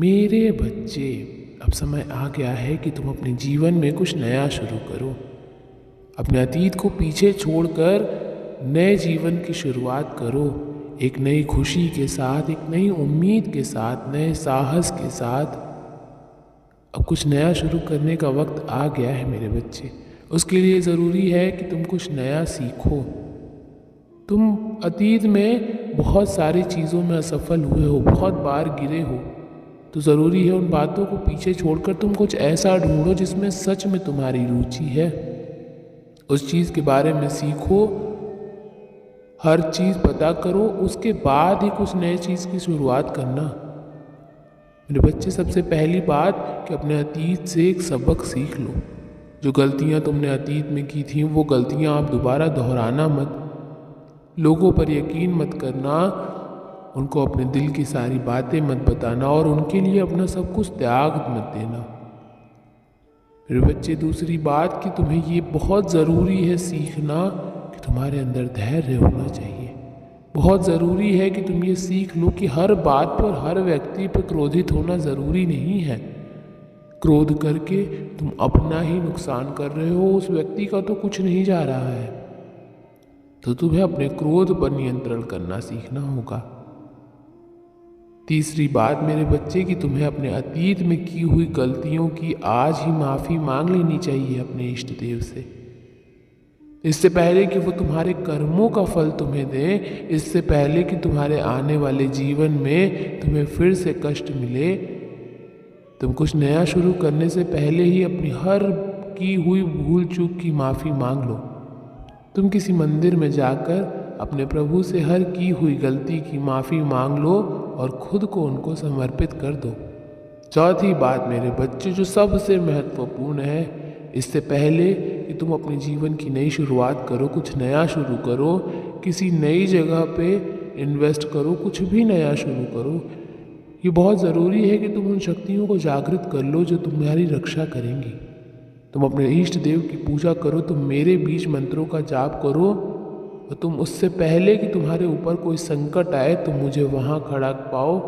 मेरे बच्चे, अब समय आ गया है कि तुम अपने जीवन में कुछ नया शुरू करो। अपने अतीत को पीछे छोड़कर नए जीवन की शुरुआत करो। एक नई खुशी के साथ, एक नई उम्मीद के साथ, नए साहस के साथ। अब कुछ नया शुरू करने का वक्त आ गया है मेरे बच्चे। उसके लिए ज़रूरी है कि तुम कुछ नया सीखो। तुम अतीत में बहुत सारी चीज़ों में असफल हुए हो, बहुत बार गिरे हो, तो ज़रूरी है उन बातों को पीछे छोड़कर तुम कुछ ऐसा ढूंढो जिसमें सच में तुम्हारी रुचि है। उस चीज़ के बारे में सीखो, हर चीज़ पता करो, उसके बाद ही कुछ नए चीज़ की शुरुआत करना। मेरे बच्चे, सबसे पहली बात कि अपने अतीत से एक सबक सीख लो। जो गलतियाँ तुमने अतीत में की थी वो गलतियाँ आप दोबारा दोहराना मत। लोगों पर यकीन मत करना, उनको अपने दिल की सारी बातें मत बताना और उनके लिए अपना सब कुछ त्याग मत देना। मेरे बच्चे, दूसरी बात कि तुम्हें ये बहुत ज़रूरी है सीखना कि तुम्हारे अंदर धैर्य होना चाहिए। बहुत ज़रूरी है कि तुम ये सीख लो कि हर बात पर, हर व्यक्ति पर क्रोधित होना ज़रूरी नहीं है। क्रोध करके तुम अपना ही नुकसान कर रहे हो, उस व्यक्ति का तो कुछ नहीं जा रहा है। तो तुम्हें अपने क्रोध पर नियंत्रण करना सीखना होगा। तीसरी बात मेरे बच्चे कि तुम्हें अपने अतीत में की हुई गलतियों की आज ही माफ़ी मांग लेनी चाहिए अपने इष्ट देव से। इससे पहले कि वो तुम्हारे कर्मों का फल तुम्हें दें, इससे पहले कि तुम्हारे आने वाले जीवन में तुम्हें फिर से कष्ट मिले, तुम कुछ नया शुरू करने से पहले ही अपनी हर की हुई भूल चूक की माफ़ी मांग लो। तुम किसी मंदिर में जाकर अपने प्रभु से हर की हुई गलती की माफ़ी मांग लो और खुद को उनको समर्पित कर दो। चौथी बात मेरे बच्चे, जो सबसे महत्वपूर्ण है, इससे पहले कि तुम अपने जीवन की नई शुरुआत करो, कुछ नया शुरू करो, किसी नई जगह पे इन्वेस्ट करो, कुछ भी नया शुरू करो, ये बहुत ज़रूरी है कि तुम उन शक्तियों को जागृत कर लो जो तुम्हारी रक्षा करेंगी। तुम अपने इष्ट देव की पूजा करो, तुम मेरे बीज मंत्रों का जाप करो और तुम उससे पहले कि तुम्हारे ऊपर कोई संकट आए तुम मुझे वहाँ खड़ा पाओ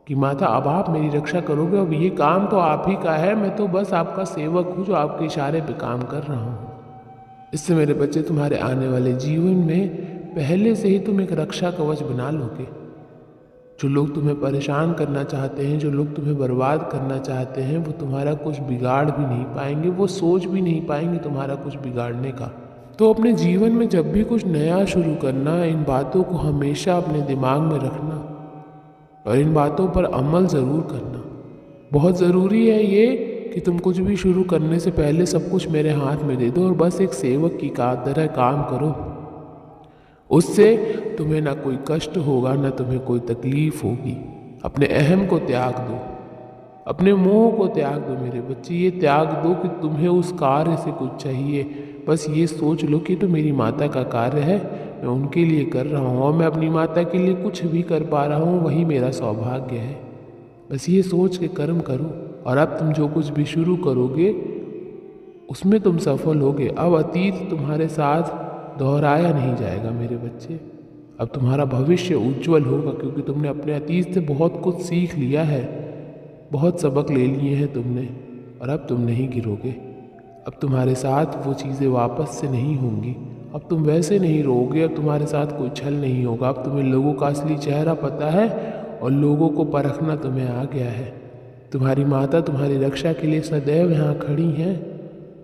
कि माता अब आप मेरी रक्षा करोगे। अब ये काम तो आप ही का है, मैं तो बस आपका सेवक हूँ जो आपके इशारे पे काम कर रहा हूँ। इससे मेरे बच्चे तुम्हारे आने वाले जीवन में पहले से ही तुम एक रक्षा कवच बना लोगे। जो लोग तुम्हें परेशान करना चाहते हैं, जो लोग तुम्हें बर्बाद करना चाहते हैं, वो तुम्हारा कुछ बिगाड़ भी नहीं पाएंगे, वो सोच भी नहीं पाएंगे तुम्हारा कुछ बिगाड़ने का। तो अपने जीवन में जब भी कुछ नया शुरू करना, इन बातों को हमेशा अपने दिमाग में रखना और इन बातों पर अमल ज़रूर करना। बहुत ज़रूरी है ये कि तुम कुछ भी शुरू करने से पहले सब कुछ मेरे हाथ में दे दो और बस एक सेवक की तरह काम करो। उससे तुम्हें ना कोई कष्ट होगा, ना तुम्हें कोई तकलीफ होगी। अपने अहम को त्याग दो, अपने मोह को त्याग दो मेरे बच्चे। ये त्याग दो कि तुम्हें उस कार्य से कुछ चाहिए। बस ये सोच लो कि तो मेरी माता का कार्य है, मैं उनके लिए कर रहा हूँ और मैं अपनी माता के लिए कुछ भी कर पा रहा हूँ, वही मेरा सौभाग्य है। बस ये सोच के कर्म करो और अब तुम जो कुछ भी शुरू करोगे उसमें तुम सफल होगे। अब अतीत तुम्हारे साथ दोहराया नहीं जाएगा मेरे बच्चे। अब तुम्हारा भविष्य उज्जवल होगा क्योंकि तुमने अपने अतीत से बहुत कुछ सीख लिया है, बहुत सबक ले लिए हैं तुमने और अब तुम नहीं गिरोगे। अब तुम्हारे साथ वो चीज़ें वापस से नहीं होंगी। अब तुम वैसे नहीं रोओगे, अब तुम्हारे साथ कोई छल नहीं होगा। अब तुम्हें लोगों का असली चेहरा पता है और लोगों को परखना तुम्हें आ गया है। तुम्हारी माता तुम्हारी रक्षा के लिए सदैव यहाँ खड़ी हैं।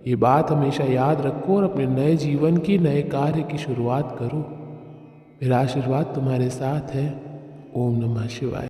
ये बात हमेशा याद रखो और अपने नए जीवन की, नए कार्य की शुरुआत करो। मेरा आशीर्वाद तुम्हारे साथ है। ओम नमः शिवाय।